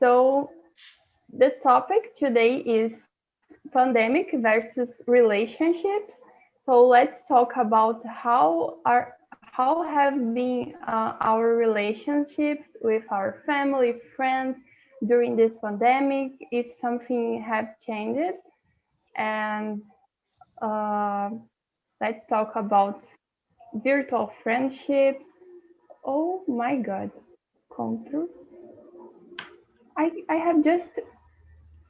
So the topic today is pandemic versus relationships. So let's talk about how have been our relationships with our family, friends during this pandemic, if something have changed, and uh, let's talk about virtual friendships. Oh my God, control. I have just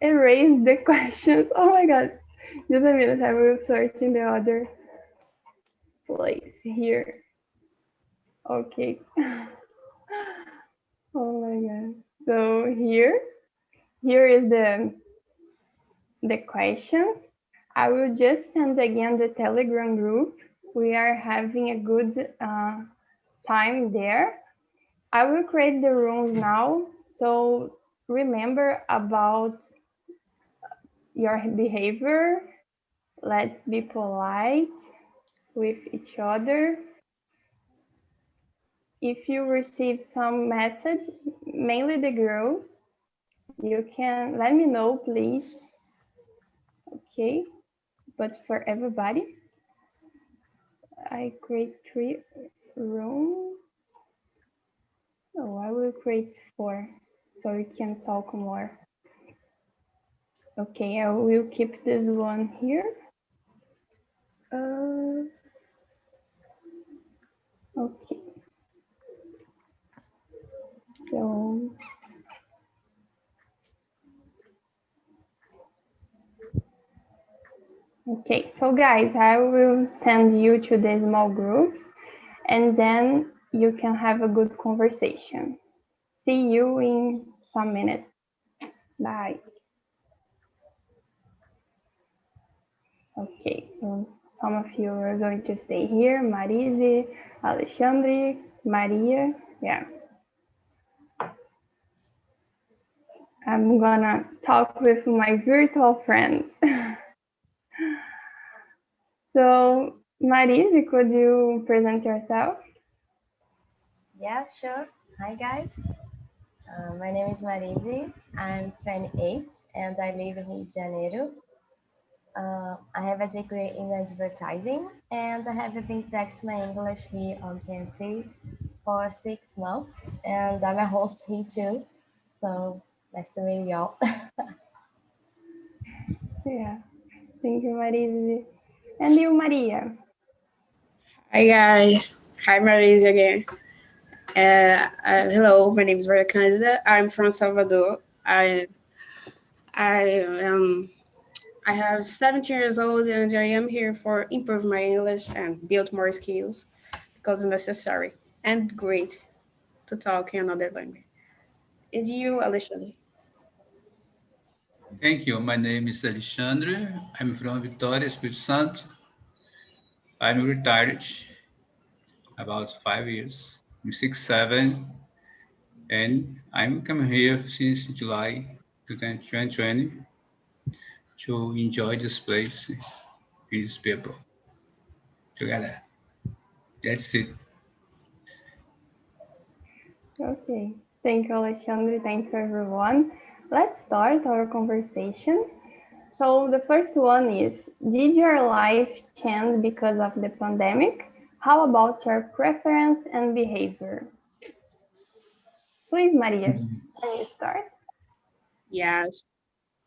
erased the questions. Oh my God. Just a minute, I will search in the other place here. Okay. Oh my God. So here is the questions. I will just send again the Telegram group. We are having a good time there. I will create the room now. So remember about your behavior. Let's be polite with each other. If you receive some message, mainly the girls, you can let me know, please. Okay, but for everybody, I create 3 rooms. Oh, I will create 4 so we can talk more. Okay, I will keep this one here. Okay, so okay, so guys, I will send you to the small groups and then you can have a good conversation. See you in some minutes. Bye. Okay, so some of you are going to stay here. Marise, Alexandre, Maria. Yeah. I'm gonna talk with my virtual friends. So, Marise, could you present yourself? Yeah, sure. Hi, guys. My name is Marise. I'm 28 and I live in Rio de Janeiro. I have a degree in advertising and I have been practicing my English here on TNT for 6 months. And I'm a host here too. So nice to meet y'all. Yeah, thank you, Marise. And you, Maria? Hi guys, hi Marisa again. Hello, my name is Maria Candida. I'm from Salvador. I I have 17 years old and I am here for improve my English and build more skills because it's necessary and great to talk in another language. And you, Alexandre? Thank you. My name is Alexandre. I'm from Vitória, Espírito Santo. I'm retired about 5 years. I'm 6'7", and I'm coming here since July 2020 to enjoy this place with these people together. That's it. Okay, thank you, Alexandre. Thank you, everyone. Let's start our conversation. So the first one is, did your life change because of the pandemic? How about your preference and behavior? Please, Maria, can you start? Yes,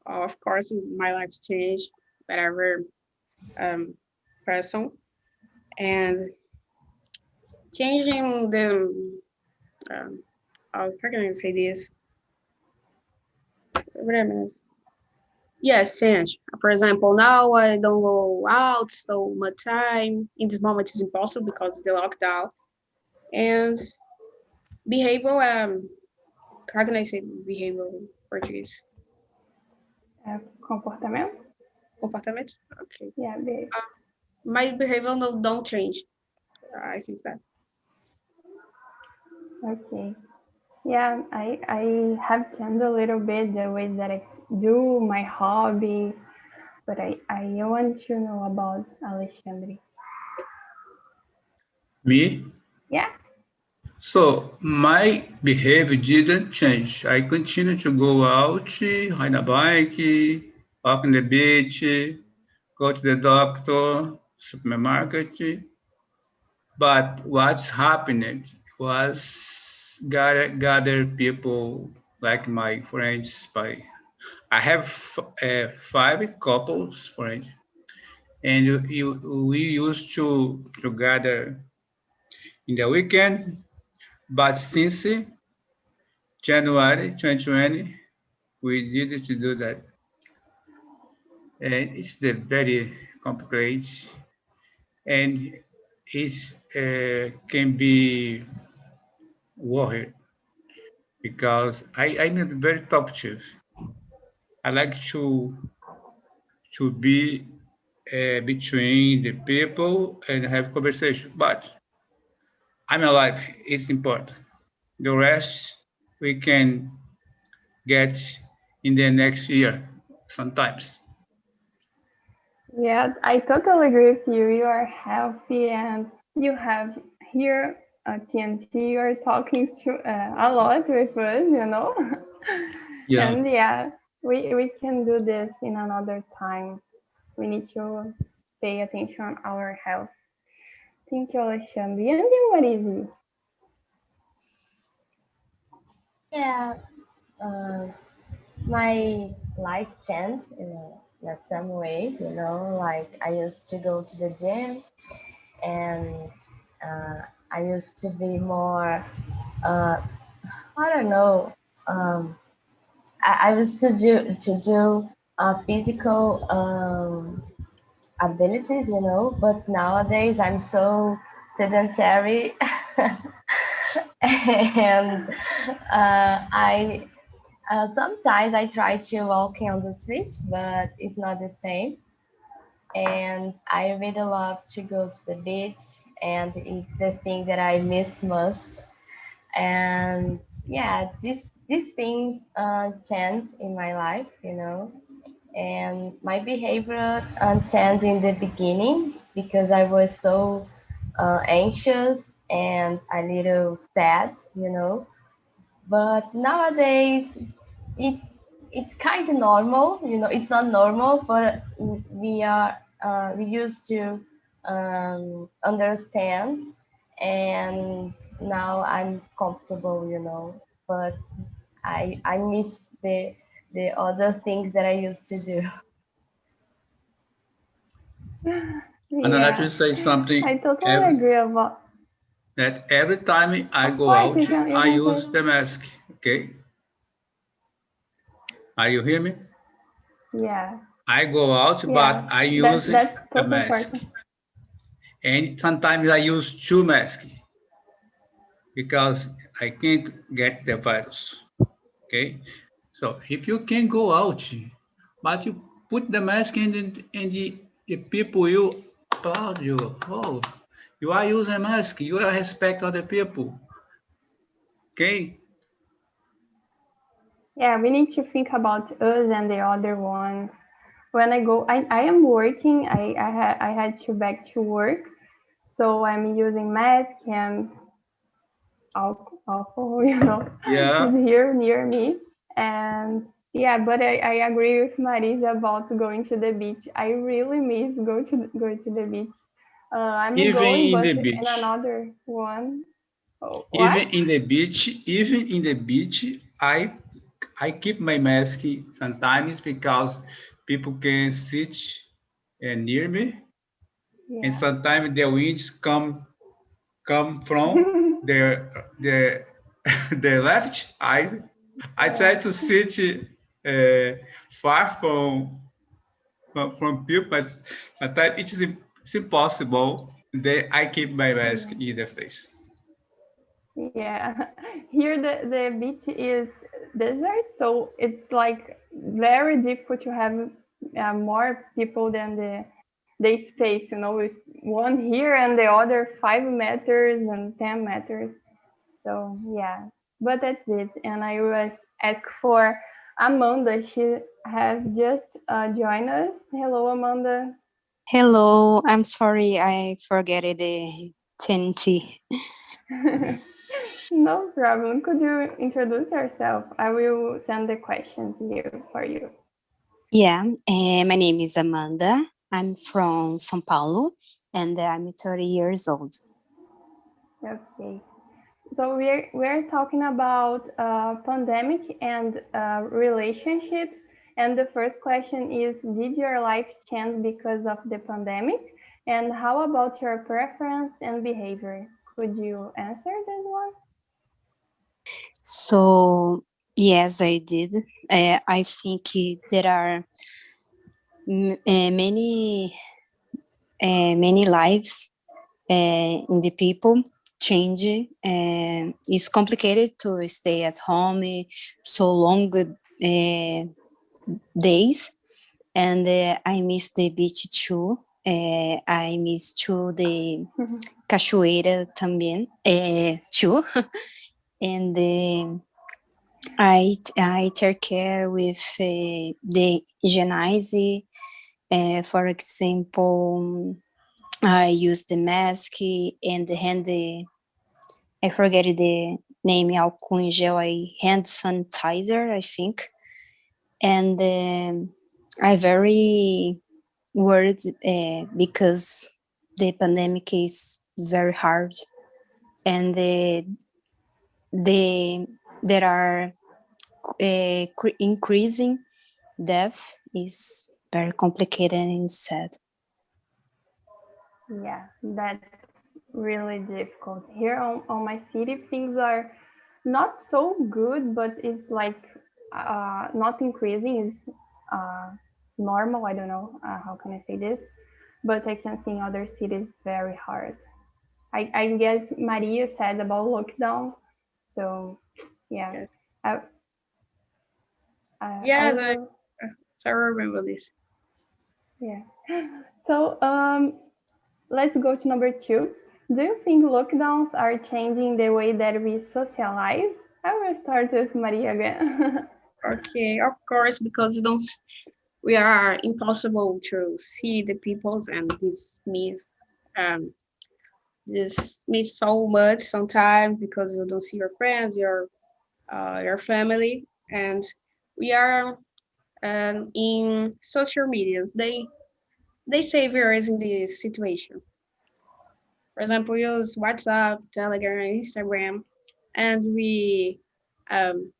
of course, my life's changed, whatever um, person, and changing the, how can I say this? Wait a minute. Yes, change. For example, now I don't go out so much time. In this moment, it's impossible because of the lockdown. And behavior, how can I say behavior in Portuguese? Comportamento? Comportamento? Okay. Yeah, behavior. My behavior don't change. I think that. Okay. Yeah, I have changed a little bit the way that I do my hobby, but I want to know about Alexandre. Me? Yeah. So my behavior didn't change. I continue to go out, ride a bike, walk on the beach, go to the doctor, supermarket. But what's happened was gather people like my friends. I have five couples friends, and we used to gather in the weekend. But since January 2020, we needed to do that. And it's the very complicated and it can be worried because I'm very talkative. I like to be between the people and have conversation, but I'm alive. It's important. The rest we can get in the next year sometimes. Yeah, I totally agree with you. You are healthy and you have here at TNT, you are talking to a lot with us, you know. Yeah. And yeah, we can do this in another time. We need to pay attention on our health. Thank you, Alexandre. And you, Marisi? Yeah, uh, my life changed in some way, you know, like I used to go to the gym and uh, I used to be more, uh, I don't know, um, I was to do physical abilities, you know, but nowadays I'm so sedentary and I sometimes I try to walking on the street, but it's not the same. And I really love to go to the beach, and it's the thing that I miss most. And yeah, these things change in my life, you know. And my behavior changed in the beginning because I was so anxious and a little sad, you know. But nowadays it's it's kind of normal, you know. It's not normal, but we used to understand, and now I'm comfortable, you know. But I miss the other things that I used to do. And let me Yeah, say something. I totally Every, agree about. that every time I Of go course, out, you I can use say. the mask. Okay, are you hear me? Yeah, I go out, but yeah. I use That's the totally mask, important. and sometimes I use two masks because I can't get the virus. Okay, so if you can go out, but you put the mask and the people will applaud you. Oh, you are using a mask. You are respect other people. Okay. Yeah, we need to think about us and the other ones. When I go, I am working. I had to back to work, so I'm using mask and alcohol, you know, is Yeah. here near me. And yeah, but I agree with Marisa about going to the beach. I really miss go to the beach. I'm Even going, in but the in beach. another one. Oh, Even what? in the beach, even in the beach, I keep my mask sometimes because people can sit near me, and Yeah. sometimes the winds come from the the left eye. I try Yeah. to sit far from people, but sometimes it's impossible. Then I keep my mask Yeah. in the face. Yeah, here the beach is desert, so it's like very difficult to have more people than the space. You know, it's one here and the other 5 meters and 10 meters. So yeah, but that's it. And I was asked for Amanda. She has just joined us. Hello, Amanda. Hello, I'm sorry I forget the TNT. No problem. Could you introduce yourself? I will send the questions here for you. Yeah, my name is Amanda. I'm from São Paulo and I'm 30 years old. Okay. So we're talking about pandemic and relationships. And the first question is, did your life change because of the pandemic? And how about your preference and behavior? Could you answer this one? So, yes, I did. I think there are many lives in the people change. It's complicated to stay at home so long days, and I miss the beach too. I miss too the cachoeira também too, and I take care with the hygienize. For example, I use the mask and the hand. I forget the name. Álcool em gel. Hand sanitizer, I think. And I very worried because the pandemic is very hard, and there are increasing death is very complicated and sad. Yeah, that's really difficult. Here on my city, things are not so good, but it's like not increasing. It's normal. I don't know how can I say this, but I can see in other cities very hard. I guess Maria said about lockdown. So yeah, I, Yeah, will, I remember this. yeah. So let's go to number 2. Do you think lockdowns are changing the way that we socialize? I will start with Maria again. Okay, of course, because we are impossible to see the peoples, and um this means so much sometimes because you don't see your friends, your family, and we are in social medias. They save us in this situation. For example, use WhatsApp, Telegram, Instagram, and we um,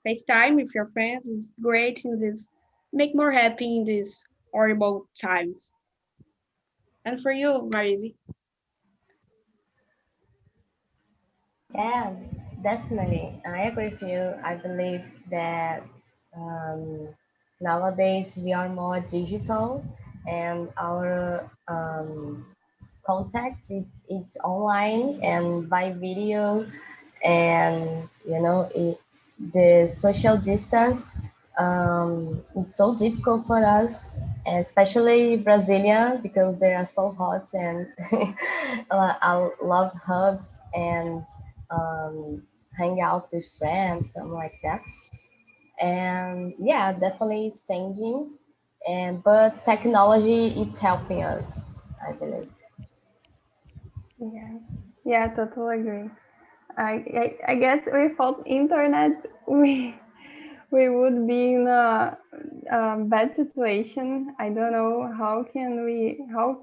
FaceTime with your friends is great in this, make more happy in these horrible times. And for you, Marisi? Yeah, definitely. I agree with you. I believe that nowadays we are more digital and our contact it's online and by video, and the social distance, it's so difficult for us, especially Brazilian, because they are so hot, and I love hugs and hang out with friends, something like that. And yeah, definitely it's changing, and but technology it's helping us, I believe. Yeah, totally agree. I guess without internet, we would be in a bad situation. I don't know how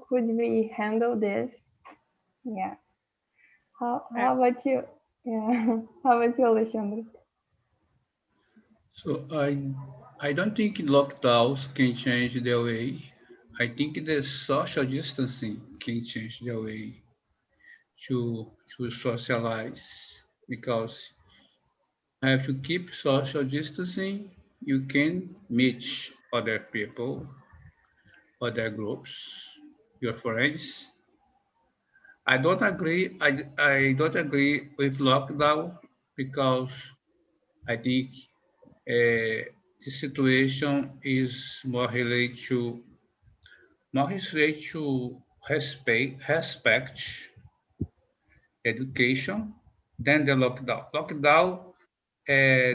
could we handle this? Yeah. How about you? Yeah. How about you, Alexandre? So I don't think lockdowns can change the way. I think the social distancing can change the way to socialize, because you have to keep social distancing. You can meet other people, other groups, your friends. I don't agree with lockdown, because I think the situation is more related to respect education than the lockdown. Lockdown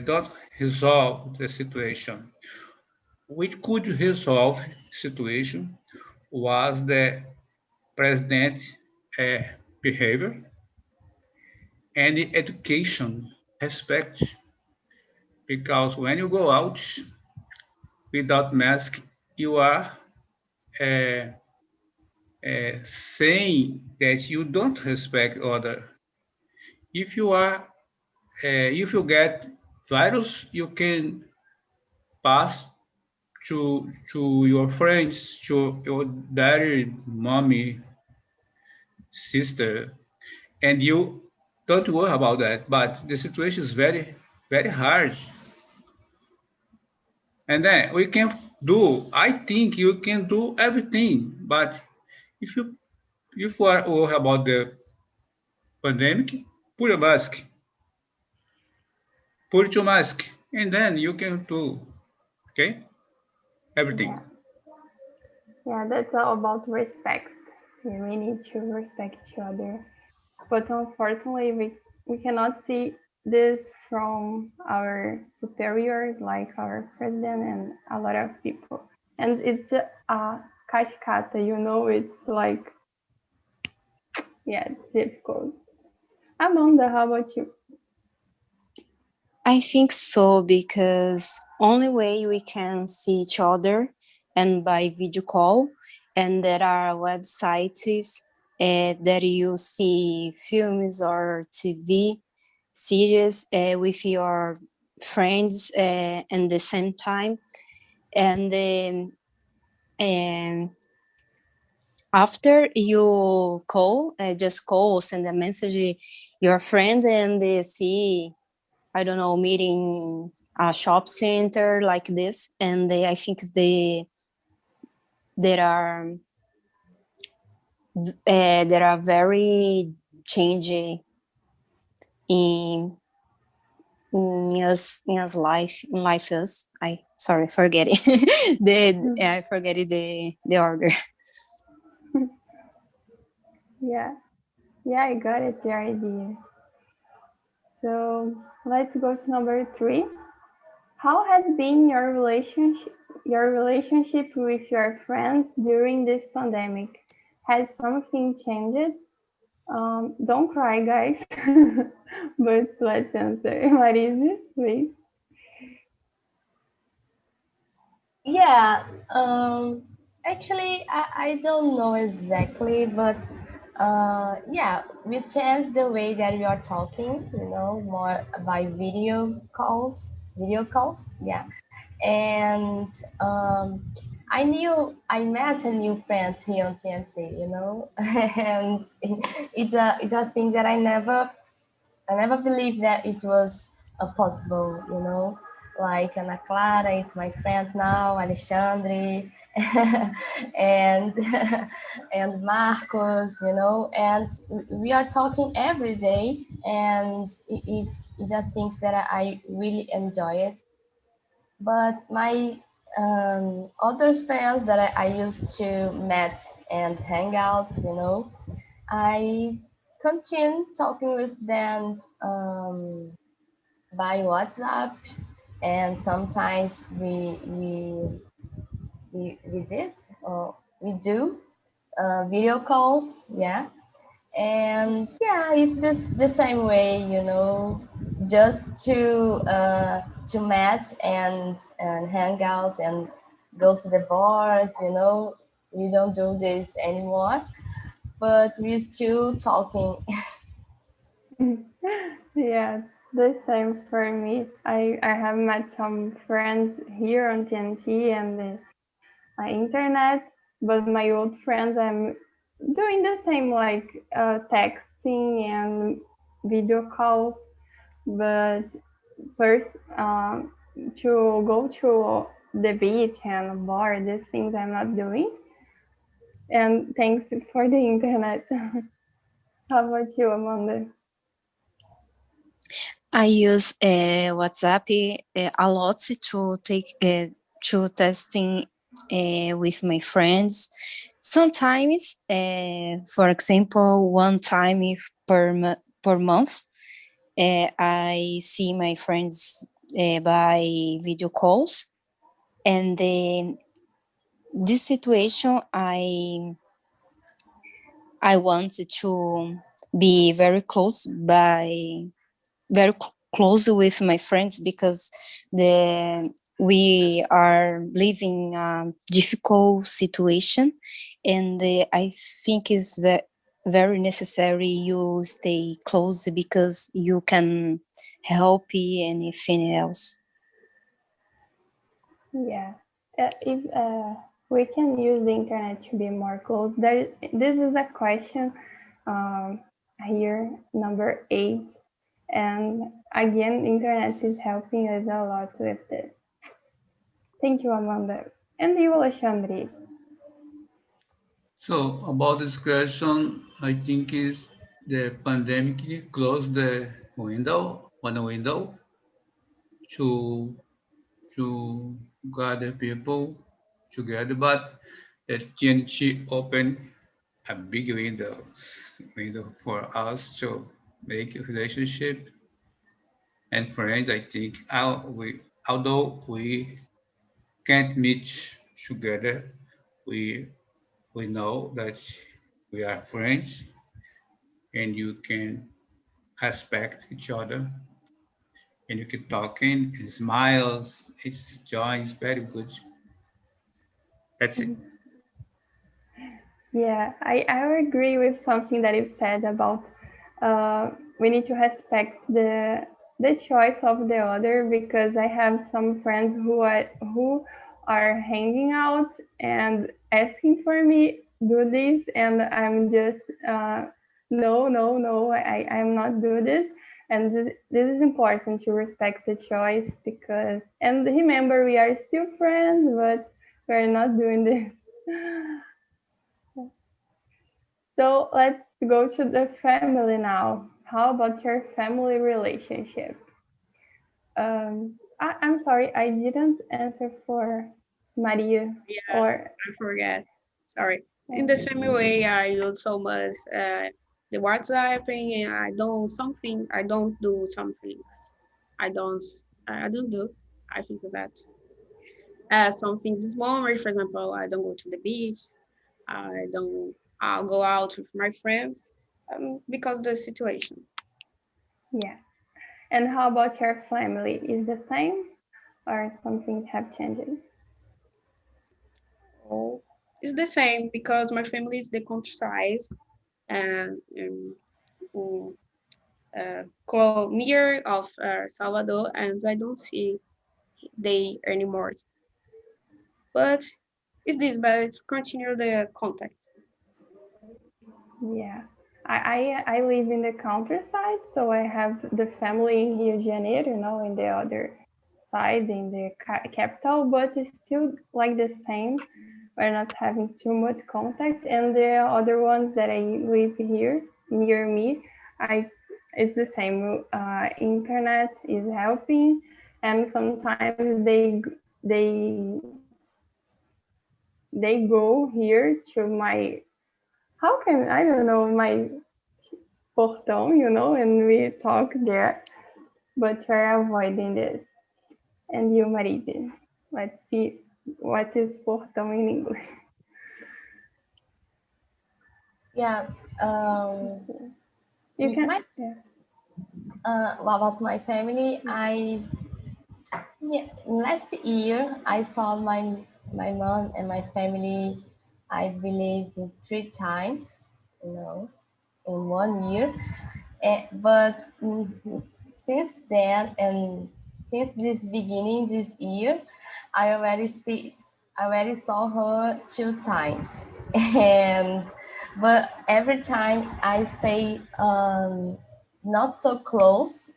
don't resolve the situation. Which could resolve the situation was the president behavior and education, respect. Because when you go out without mask, you are uh, saying that you don't respect other. If you are, if you get virus, you can pass to your friends, to your daddy, mommy, sister, and you don't worry about that. But the situation is very, very hard. And then we can do. I think you can do everything, but if you are worried about the pandemic, put a mask, put your mask, and then you can do, okay, everything. Yeah. Yeah, that's all about respect. We need to respect each other. But unfortunately, we cannot see this from our superiors, like our president and a lot of people. And it's a cascata, it's like, yeah, it's difficult. Amanda, how about you? I think so, because only way we can see each other and by video call, and there are websites that you see films or TV series with your friends at the same time, and and after you call, just call, send a message your friend, and they see, I don't know, meeting a shop center like this, and I think there are there are very changing in in us life in life is I sorry forget it I forget it, the order. Yeah, yeah, I got it, the idea. So let's go to number 3. How has been your relationship with your friends during this pandemic? Has something changed? Don't cry, guys. But let's answer. Marisa, please. Yeah, actually, I don't know exactly, but yeah, we changed the way that we are talking, more by video calls, yeah. And I met a new friend here on TNT, and it's a thing that I never believed that it was possible, Like Ana Clara, it's my friend now, Alexandre, and and Marcos, and we are talking every day, and it's a thing that I really enjoy it. But my other friends that I used to meet and hang out, I continue talking with them by WhatsApp, and sometimes we did or we do video calls, yeah. And yeah, it's the same way, just to meet and hang out and go to the bars, we don't do this anymore, but we're still talking. Yeah, the same for me. I have met some friends here on TNT and the internet, but my old friends, I'm doing the same, like texting and video calls. But first, to go to the beach and bar, these things I'm not doing. And thanks for the internet. How about you, Amanda? I use WhatsApp a lot to take to testing with my friends. Sometimes, for example, one time if per month, I see my friends by video calls, and this situation I wanted be very close close with my friends because we are living a difficult situation, and I think it's very necessary you stay close because you can help anything else. Yeah. If we can use the internet to be more close, this is a question here, number 8. And again, internet is helping us a lot with this. Thank you, Amanda. And you, Alexandre? So about this question, I think is the pandemic closed the window, one window to to gather people together, but it can open a big window for us to make a relationship and friends. I think although we can't meet together, we we know that we are friends and you can respect each other and you can talking and smiles. It's joy. It's very good. That's it. Yeah, I agree with something that you said about we need to respect the choice of the other, because I have some friends who are hanging out and asking for me do this, and I'm just no, I'm not do this. And this is important to respect the choice, because, and remember, we are still friends, but we're not doing this. So let's go to the family now. How about your family relationship? I'm sorry, I didn't answer for Maria. Yeah, Or I forget. Sorry. In the same way, I use so much the WhatsApp, and I don't do some things. I don't. I don't do. I think that some things small. For example, I don't go to the beach. I don't. I'll go out with my friends because the situation. yeah. And how about your family? Is the same or something have changed? Oh, it's the same because my family is the countryside and um, near of Salvador, and I don't see they anymore. But it's this, but it's continue the contact. Yeah. I live in the countryside, so I have the family in Rio de Janeiro, in the other side, in the capital, but it's still like the same. We're not having too much contact. And the other ones that I live here near me, it's the same. Internet is helping, and sometimes they go here to my, how can I don't know, my portão, and we talk there, but we're avoiding this. And you, Maride, let's see what is portão in English. Yeah. You can. My about my family, last year I saw my mom and my family, I believe, 3 times, you know, in 1 year. But since then, and since this beginning this year, I already saw her 2 times, and but every time I stay not so close,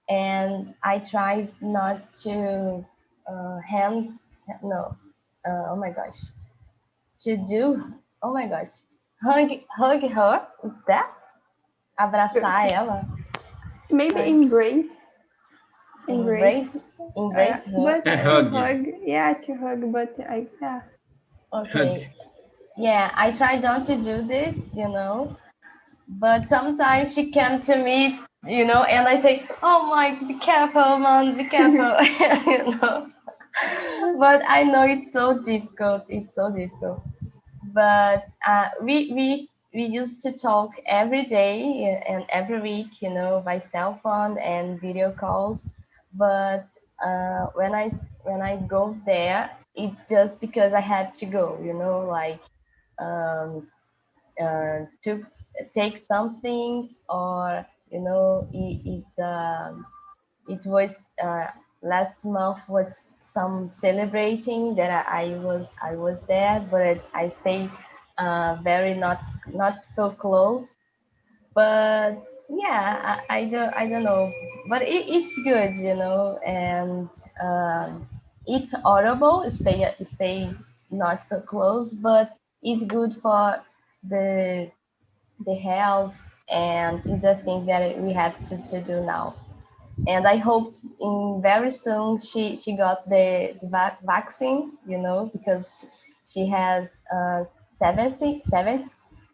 and I try not to hand no, oh my gosh, to do, oh my gosh, hug her, that abraçar ela, Maybe like embrace embrace her. but to Hug. hug, yeah, to hug, but yeah. Hug. Okay, yeah, I try not to do this, but sometimes she came to me, and I say, oh my, be careful, man, be careful, but I know it's so difficult, but we we used to talk every day and every week, by cell phone and video calls. But when I go there, it's just because I have to go, like um, to take some things, or it was last month was some celebrating that I was there, but I stay very not so close. But yeah, I don't know, but it's good, and it's horrible. Stay not so close, but it's good for the the health, and it's a thing that we have to do now. And I hope in very soon she got the vaccine, because she has 70,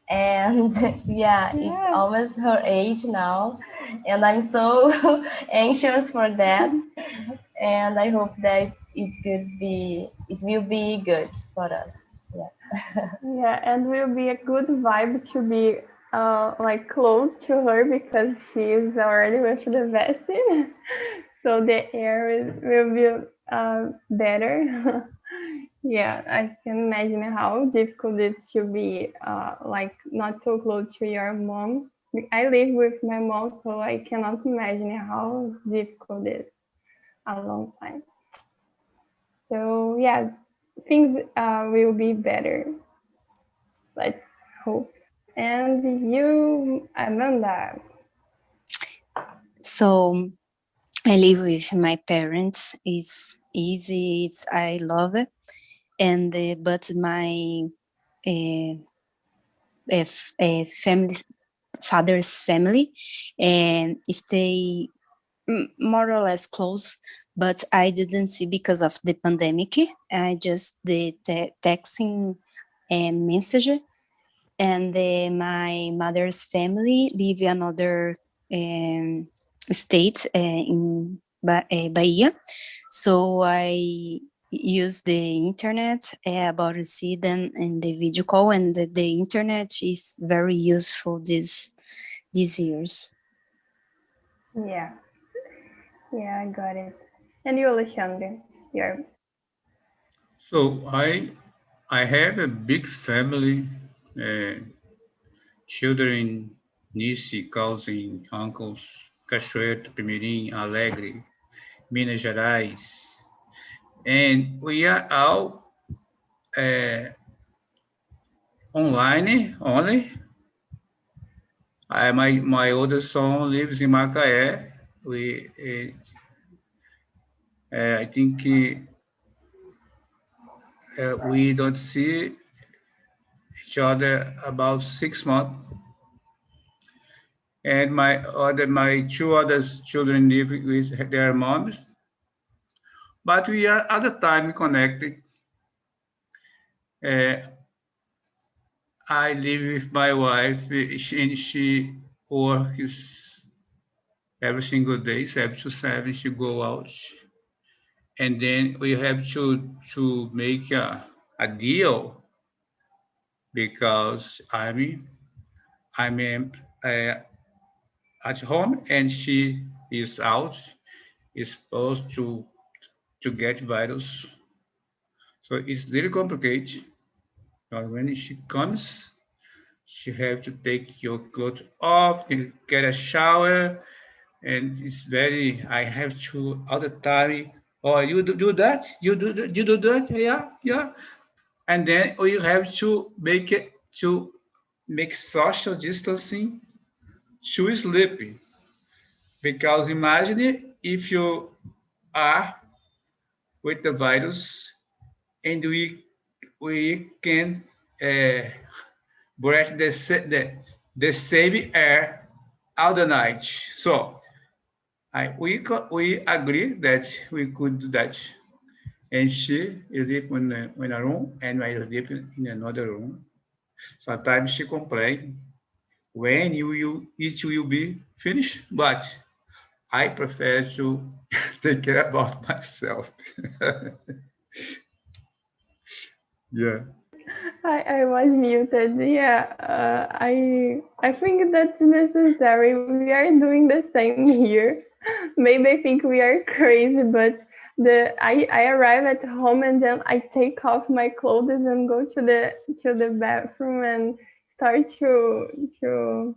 and yeah, it's Yeah. almost her age now, and I'm so anxious for that. And I hope that it will be good for us. Yeah. Yeah, and will be a good vibe to be like close to her because she is already with the vaccine. So the air will be better. Yeah, I can imagine how difficult it should be, like not so close to your mom. I live with my mom, so I cannot imagine how difficult it is a long time. So yeah, things will be better. Let's hope. And you, Amanda. So I live with my parents. It's easy. I love it. And but my family, father's family, and stay more or less close. But I didn't see because of the pandemic. I just the texting and message. And my mother's family live in another um, state in Bahia. So I use the internet about to see them in the video call, and the internet is very useful these years. Yeah, yeah, I got it. And you, Alexandre, your So I have a big family, uh, children, niece, cousin, uncles, Cachoeira, Tupimirim, Alegre, Minas Gerais, and we are all online only. My older son lives in Macaé. I think we don't see each other about 6 months. And my two other children live with their moms, but we are at the time connected. Uh, I live with my wife, and she works every single day, 7 to 7. She go out, and then we have to make a deal because I'm uh, at home and she is out. Is supposed to get virus, so it's really complicated. When she comes, she have to take your clothes off, get a shower, and it's very. I have to all the time. Oh, you do that? You do that? Yeah, yeah. And then you have to make social distancing to sleep, because imagine if you are with the virus and we can uh, breathe the same air all the night. So we agree that we could do that. And she sleep in a room, and I sleep in another room. Sometimes she complain when it will be finished, but I prefer to take care about myself. Yeah. I was muted. Yeah, I think that's necessary. We are doing the same here. Maybe I think we are crazy, but I arrive at home and then I take off my clothes and go to the bathroom and start to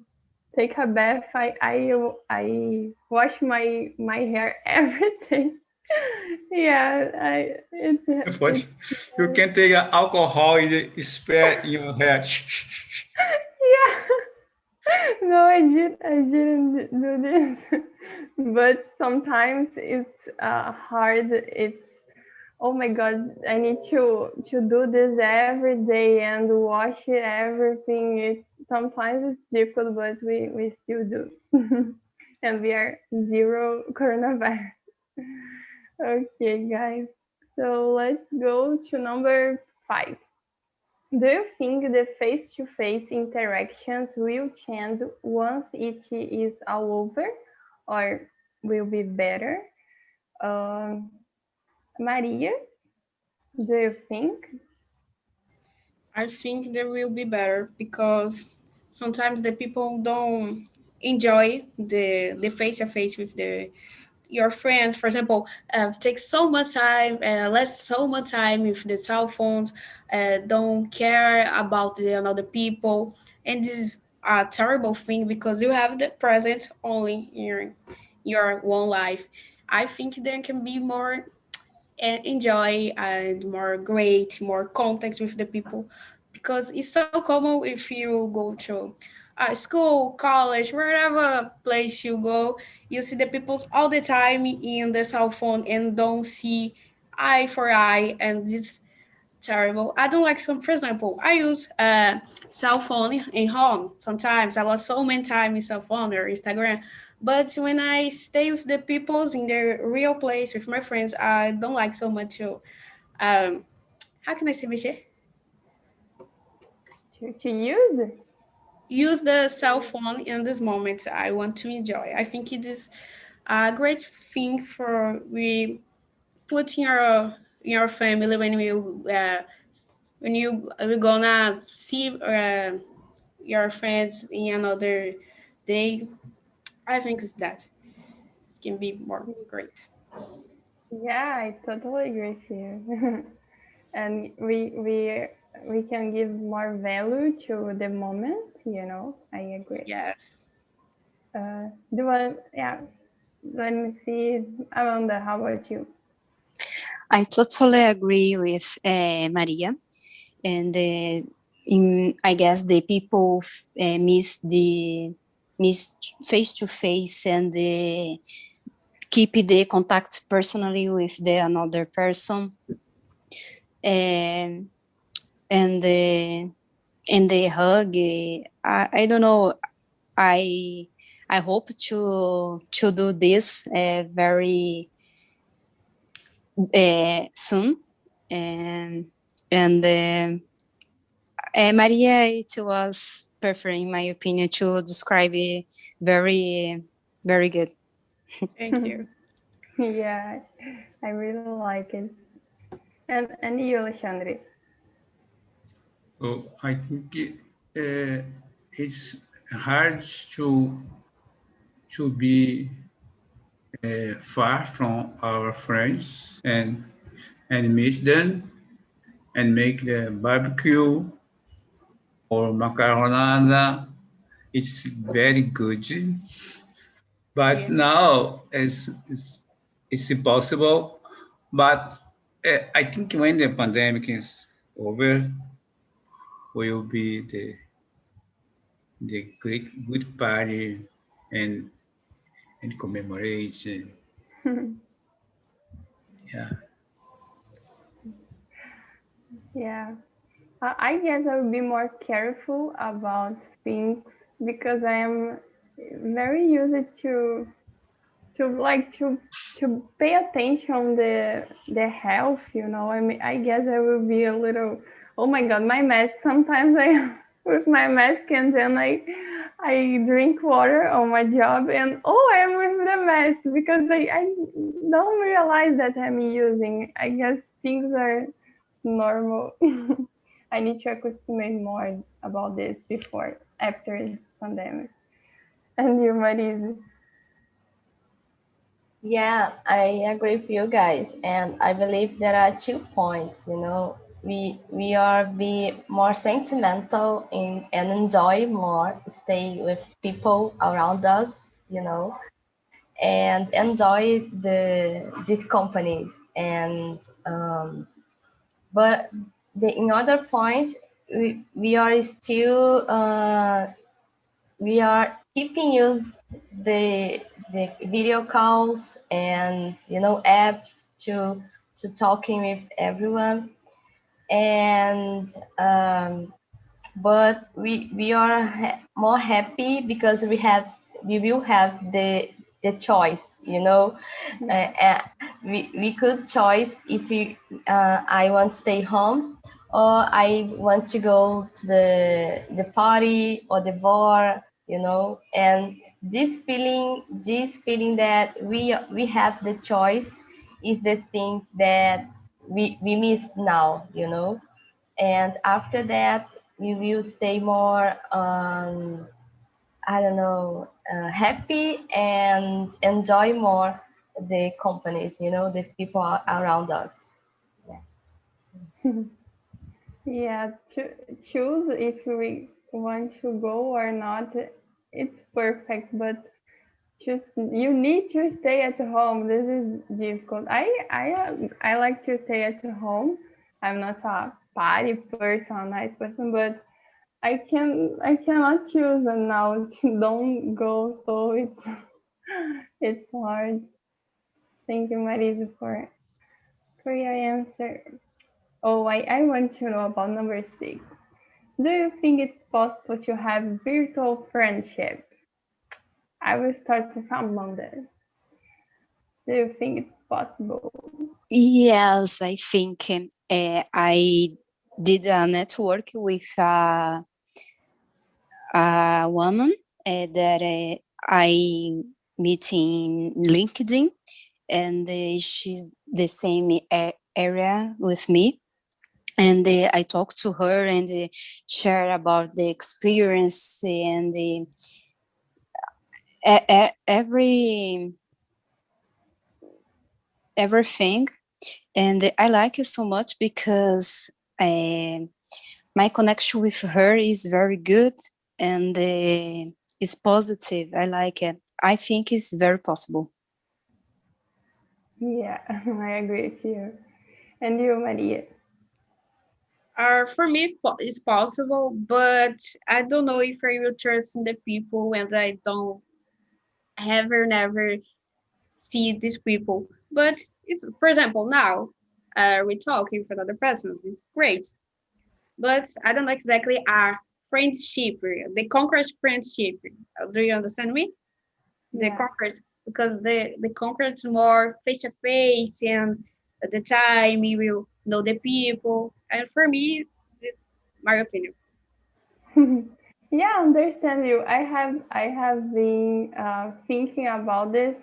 take a bath. I wash my hair every day. Yeah, But you can take alcohol and spread in your hair. yeah. No, I didn't do this. But sometimes it's hard. It's, oh my God, I need to do this every day and wash everything. It's sometimes it's difficult, but we still do. And we are zero coronavirus. Okay, guys. So let's go to number 5. Do you think the face-to-face interactions will change once it is all over, or will be better? Um, Maria, do you think? I think there will be better because sometimes the people don't enjoy the face to face with your friends. For example, take so much time, less so much time with the cell phones, don't care about the other people, and this is a terrible thing because you have the present only in your own life. I think there can be more enjoy and more great, more contact with the people because it's so common if you go to school, college, wherever place you go, you see the people all the time in the cell phone and don't see eye for eye, and this terrible. I don't like some. For example, I use cell phone in home. Sometimes I lost so many time in cell phone or Instagram, but when I stay with the peoples in the real place with my friends, I don't like so much to. How can I say, Michelle? To use? Use the cell phone in this moment. I want to enjoy. I think it is a great thing for we put in your family when you are gonna see your friends in another day. I think it's that it can be more great. Yeah, I totally agree with you. And we can give more value to the moment, I agree. Yes. Yeah, let me see. Amanda, how about you? I totally agree with Maria, and I guess the people miss face to face and keep the contact personally with the another person, and and the hug. I don't know. I I hope to do this very soon, and Maria, it was perfect in my opinion to describe it very very good. Thank you. Yeah, I really like it. And you, Alexandre? So I think it's hard to be far from our friends and meet them and make the barbecue or macaronada. It's very good. But Yeah. now it's impossible. But I think when the pandemic is over, will be the great good party and commemoration. Yeah. Yeah, I guess I will be more careful about things because I am very used to like to pay attention the health. I mean, I guess I will be a little. Oh my God, my mask. Sometimes I with my mask and then I drink water on my job and I am with the mask because I don't realize that I'm using. I guess things are normal. I need to accustomate more about this before, after pandemic. And you, Marisa? Yeah, I agree with you guys, and I believe there are 2 points. We are be more sentimental and enjoy more, stay with people around us, and enjoy these companies. And but the in other point, we are still we are keeping use the video calls and apps to talking with everyone. And but we are more happy because we will have the choice. We could choice if I want to stay home, or I want to go to the party or the bar. And this feeling that we have the choice is the thing that we miss now. And after that we will stay more I don't know, happy and enjoy more the companies, the people around us. Yeah, choose if we want to go or not. It's perfect, but just you need to stay at home. This is difficult. I like to stay at home. I'm not a party person, night person, but I cannot choose and now to don't go. So it's hard. Thank you, Marisa, for your answer. Oh, I want to know about number 6. Do you think it's possible to have virtual friendship? I will start with Amanda. Do you think it's possible? Yes, I think I did a network with a woman that I meet in LinkedIn, and she's the same area with me. And I talked to her and share about the experience and everything. And I like it so much because my connection with her is very good and it's positive. I like it. I think it's very possible. Yeah, I agree with you. And you, Maria? For me, it's possible, but I don't know if I will trust in the people and I don't ever never see these people. But it's, for example, now we talk in front of the person. It's great, but I don't know exactly our friendship, the concrete friendship. Do you understand me? The Yeah. concrete, because the concrete is more face to face, and at the time you will know the people. And for me, it's my opinion. Yeah, I understand you. I have been thinking about this,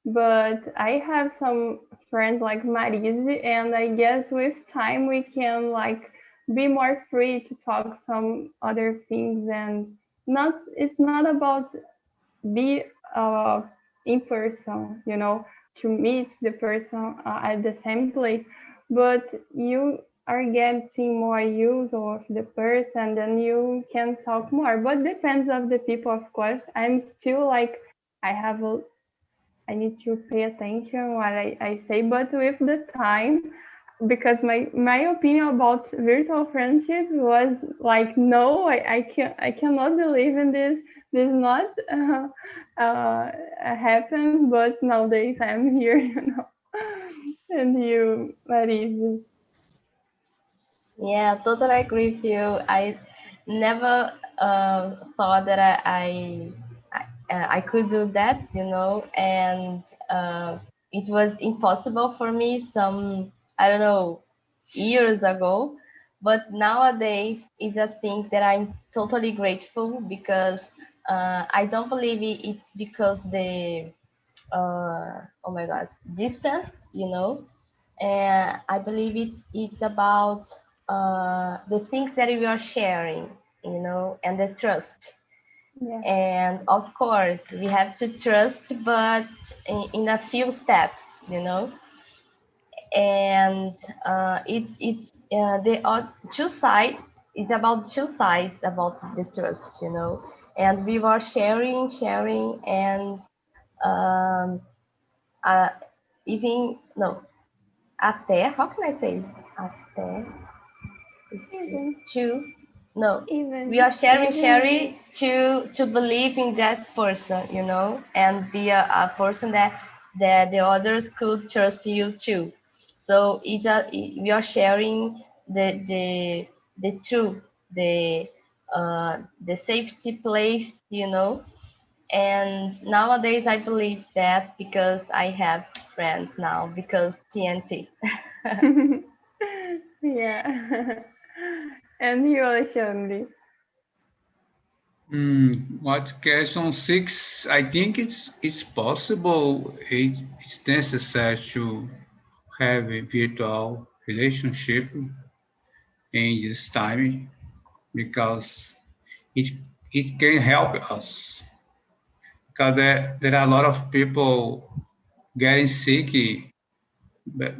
but I have some friends like Marise, and I guess with time we can like be more free to talk some other things, and not it's not about be in person, to meet the person at the same place, but you are getting more use of the person, then you can talk more. But depends of the people, of course. I'm still like I need to pay attention what I say, but with the time, because my opinion about virtual friendship was like, no, I cannot believe in this. This not happen, but nowadays I'm here, And you, Marisa? Yeah, totally agree with you. I never thought that I could do that, and it was impossible for me some, I don't know, years ago. But nowadays, it's a thing that I'm totally grateful because I don't believe it's because oh my God, distance, and I believe it's about the things that we are sharing, and the trust. Yeah. And of course, we have to trust, but in a few steps, and it's the two sides. It's about two sides about the trust, and we were sharing, and um, uh, even no, até. How can I say até? Is Even. to no. Even. We are sharing Even. to believe in that person, and be a person that the others could trust you too. So we are sharing the truth, the safety place, and nowadays I believe that because I have friends now, because TNT. Yeah. And you, Alexandre? What question 6? I think it's possible. It's necessary to have a virtual relationship in this time because it it can help us because there are a lot of people getting sick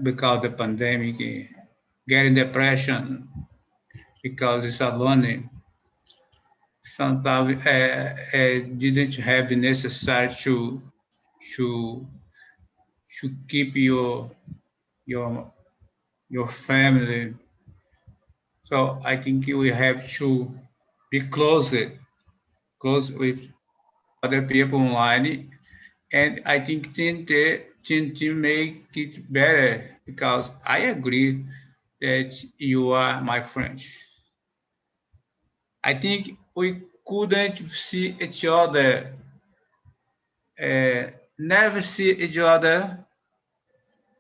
because of the pandemic, getting depression because it's alone. Sometimes didn't have the necessary to to keep your your family. So I think we have to be close with other people online, and I think TNT make it better because I agree that you are my friend. I think we couldn't see each other, never see each other,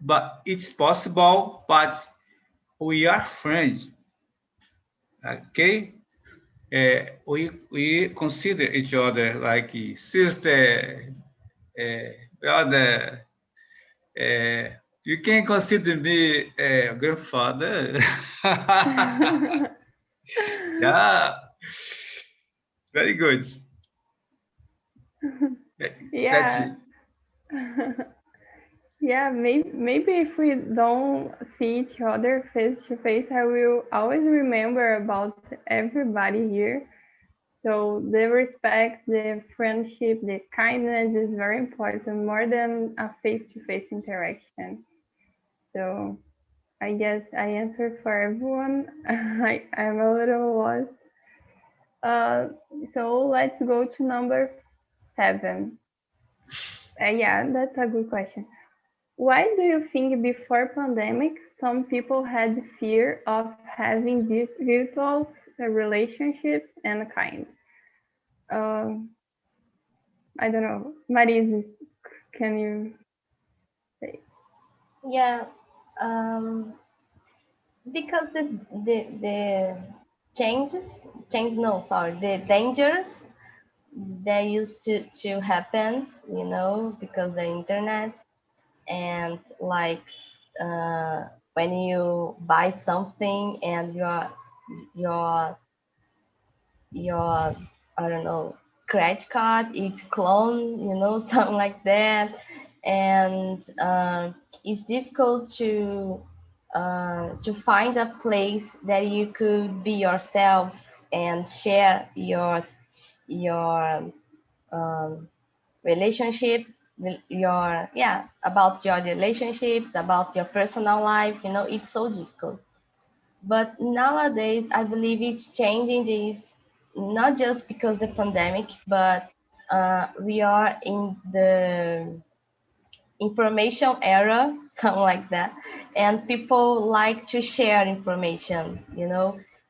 but it's possible. But we are friends, okay? We consider each other like sister, brother. Uh, you can consider me a grandfather. Yeah, very good. That's Yeah. it. Yeah, maybe if we don't see each other face to face, I will always remember about everybody here. So the respect, the friendship, the kindness is very important, more than a face-to-face interaction. So I guess I answered for everyone. I'm a little lost. Uh, so let's go to number 7. Yeah, that's a good question. Why do you think before pandemic, some people had fear of having virtual relationships and kind? Uh, I don't know. Maris, can you say? Yeah, because the change no, sorry, the dangers that used to happen, because the internet, and like when you buy something and your your I don't know, credit card it's clone, something like that, and it's difficult to find a place that you could be yourself and share your relationships, about your relationships, about your personal life. It's so difficult. But nowadays, I believe it's changing this, not just because the pandemic, but we are in the information era, something like that, and people like to share information,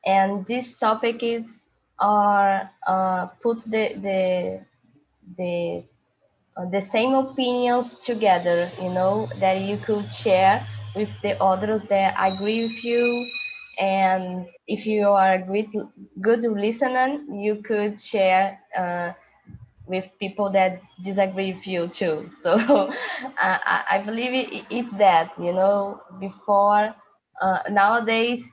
and this topic is are put the same opinions together, that you could share with the others that agree with you. And if you are a good listener, you could share with people that disagree with you too. So I believe it's that, before, nowadays,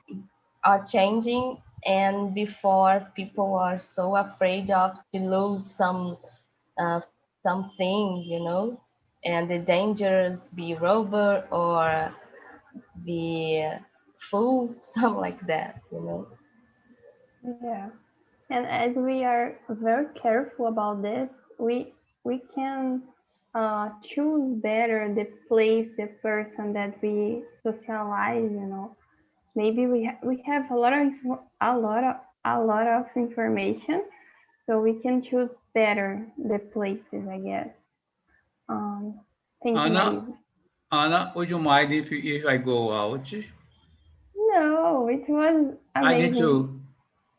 are changing, and before people are so afraid of to lose uh, something, you know, and the dangers be robber or be fool, something like that, you know. Yeah. And as we are very careful about this, we can choose better the place, the person that we socialize. You know, maybe we have a lot of information, so we can choose better the places, I guess. Um, Thank you, Anna, Marisa. Anna, would you mind if I go out? No, it was I need amazing. to.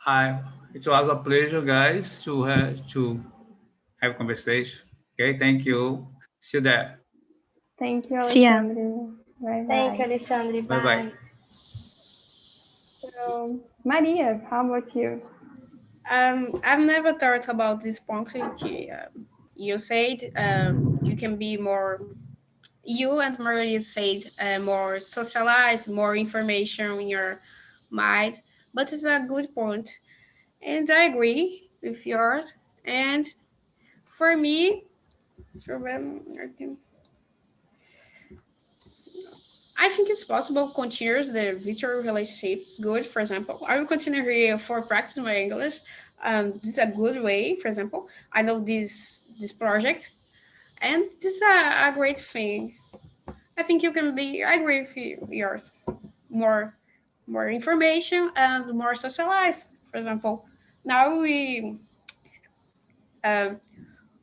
I It was a pleasure, guys, to have conversation. Okay, thank you. See you there. Thank you, See ya. Alexandre. Bye Thank you, bye. Alexandre. Bye bye. Bye. So, Maria, how about you? I've never thought about this point. You said you can be more. You and Maria said more socialized, more information in your mind, but it's a good point, and I agree with yours. And for me, I think it's possible to continue the virtual relationship. It's good. For example, I will continue here for practicing my English. This is a good way. For example, I know this project, and this is a great thing. I think you can be. I agree with yours. More more information and more socialized. For example, now um,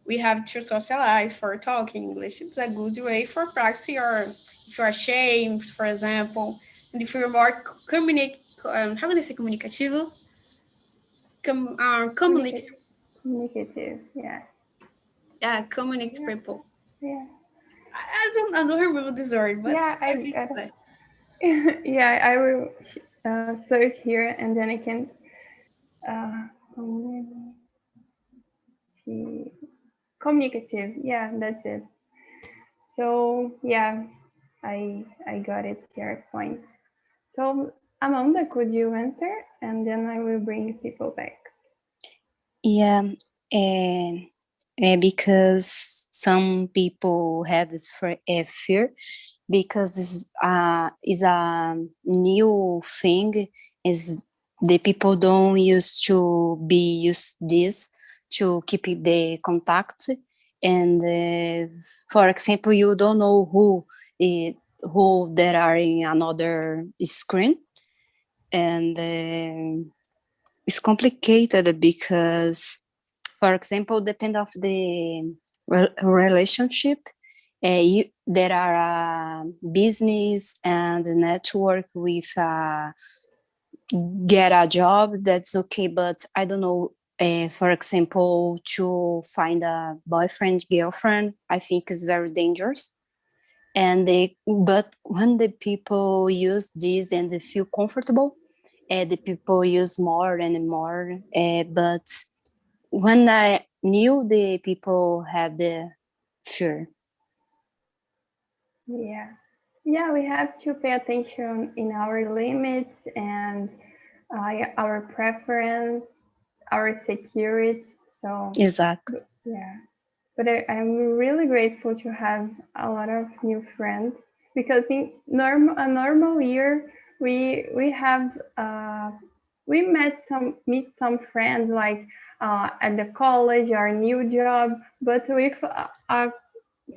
we have to socialize for talking English. It's a good way for practice or if you're ashamed, for example, and if you're more how can I say comunicativo? Communicate, Communicative, yeah. yeah, communicate Yeah, people. yeah. I don't remember this word, but Yeah, I I think got it. Yeah, I will search here and then I can communicative. Communicative. Yeah, that's it. So yeah, I got it here point. So Amanda, could you answer? And then I will bring people back. Yeah, and because some people had a fear because this is a new thing. Is the people don't used to be used this to keep the contact, and for example, you don't know who there are in another screen, and it's complicated because, for example, depend of the relationship. There are business and network with get a job, that's okay, but I don't know, for example, to find a boyfriend, girlfriend, I think is very dangerous. And but when the people use this and they feel comfortable, the people use more and more. But when I knew the people had the fear. Yeah. Yeah, we have to pay attention in our limits and our preference, our security. So Exactly. yeah, but I'm really grateful to have a lot of new friends because in a normal year we have we meet some friends like at the college or new job, but with a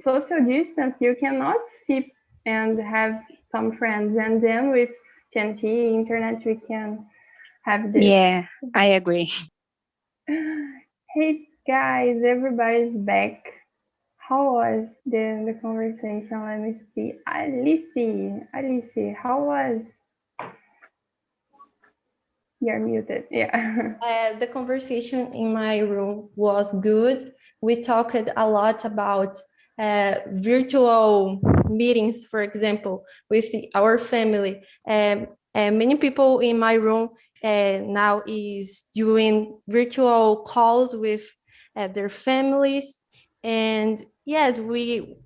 social distance you cannot see and have some friends, and then with TNT internet we can have this. Yeah, I agree. Hey guys, everybody's back. How was the conversation? Let me see. Alice, how was? You're muted. Yeah. The conversation in my room was good. We talked a lot about virtual meetings, for example, with our family. Many people in my room now is doing virtual calls with their families. And yes, we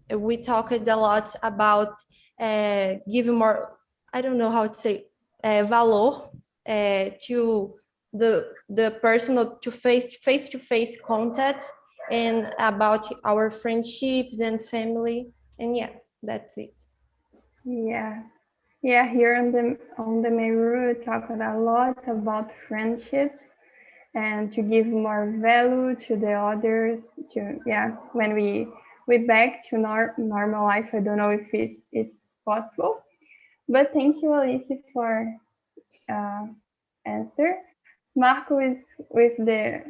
talked a lot about giving more, I don't know how to say, valor to the personal to face-to-face contact and about our friendships and family. And yeah, that's it. Yeah. Yeah, here on the Meru, we talked a lot about friendships and to give more value to the others. To when we back to normal life, I don't know if it's possible, but thank you, Alice, for answer. Marco is with the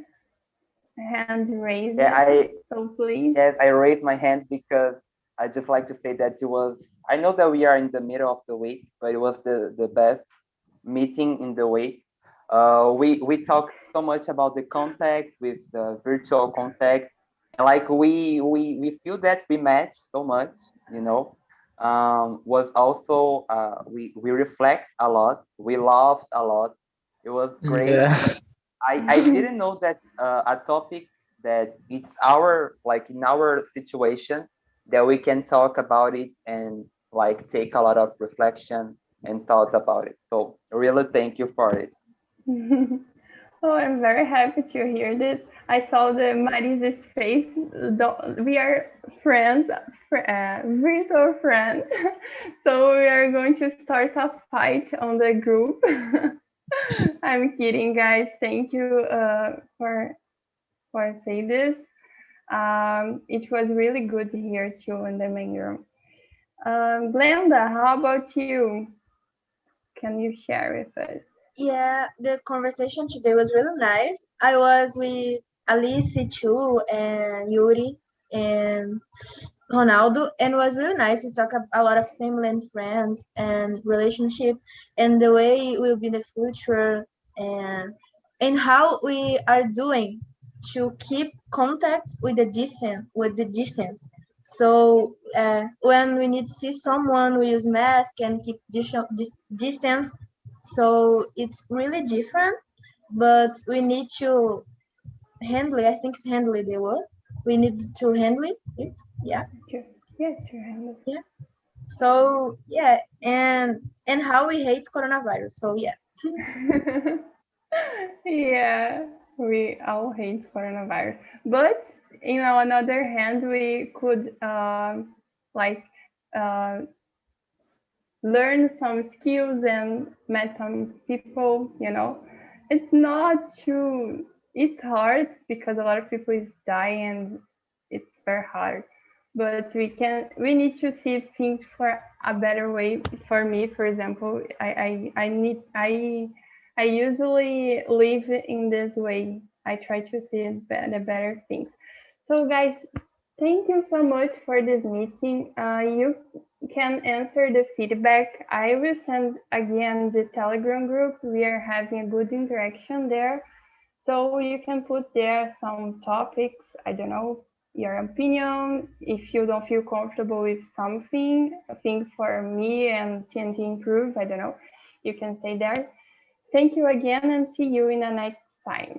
hand raised. Yeah, so please. Yes, I raised my hand because I just like to say that it was. I know that we are in the middle of the week, but it was the best meeting in the week. We talked so much about the contact with the virtual contact, and like we feel that we match so much, you know. Was also we reflect a lot, we laughed a lot. It was great. Yeah. I didn't know that a topic that it's our like in our situation that we can talk about it and like take a lot of reflection and thoughts about it. So really thank you for it. Oh, I'm very happy to hear this. I saw the Marisa's face. We are friends, virtual friends. So we are going to start a fight on the group. I'm kidding, guys. Thank you for saying this. It was really good here too in the main room. Glenda, how about you? Can you share with us? Yeah, the conversation today was really nice. I was with Alice too, and Yuri, and Ronaldo, and it was really nice. We talk a lot of family and friends and relationship and the way it will be the future and how we are doing to keep contact with the distance. So when we need to see someone, we use mask and keep distance. So it's really different, but we need to handle it. I think it's handle the word. We need to handle it. Yeah. Yeah. So yeah, and how we hate coronavirus. So yeah. Yeah, we all hate coronavirus. But on the other hand, we could learn some skills and met some people. It's not too. It's hard because a lot of people is dying and it's very hard. But we need to see things for a better way. For me, for example, I usually live in this way. I try to see the better things. So guys, thank you so much for this meeting. You can answer the feedback. I will send again the Telegram group. We are having a good interaction there. So you can put there some topics, I don't know, your opinion. If you don't feel comfortable with something, I think for me and TNT Improve, I don't know, you can say there. Thank you again and see you in the next time.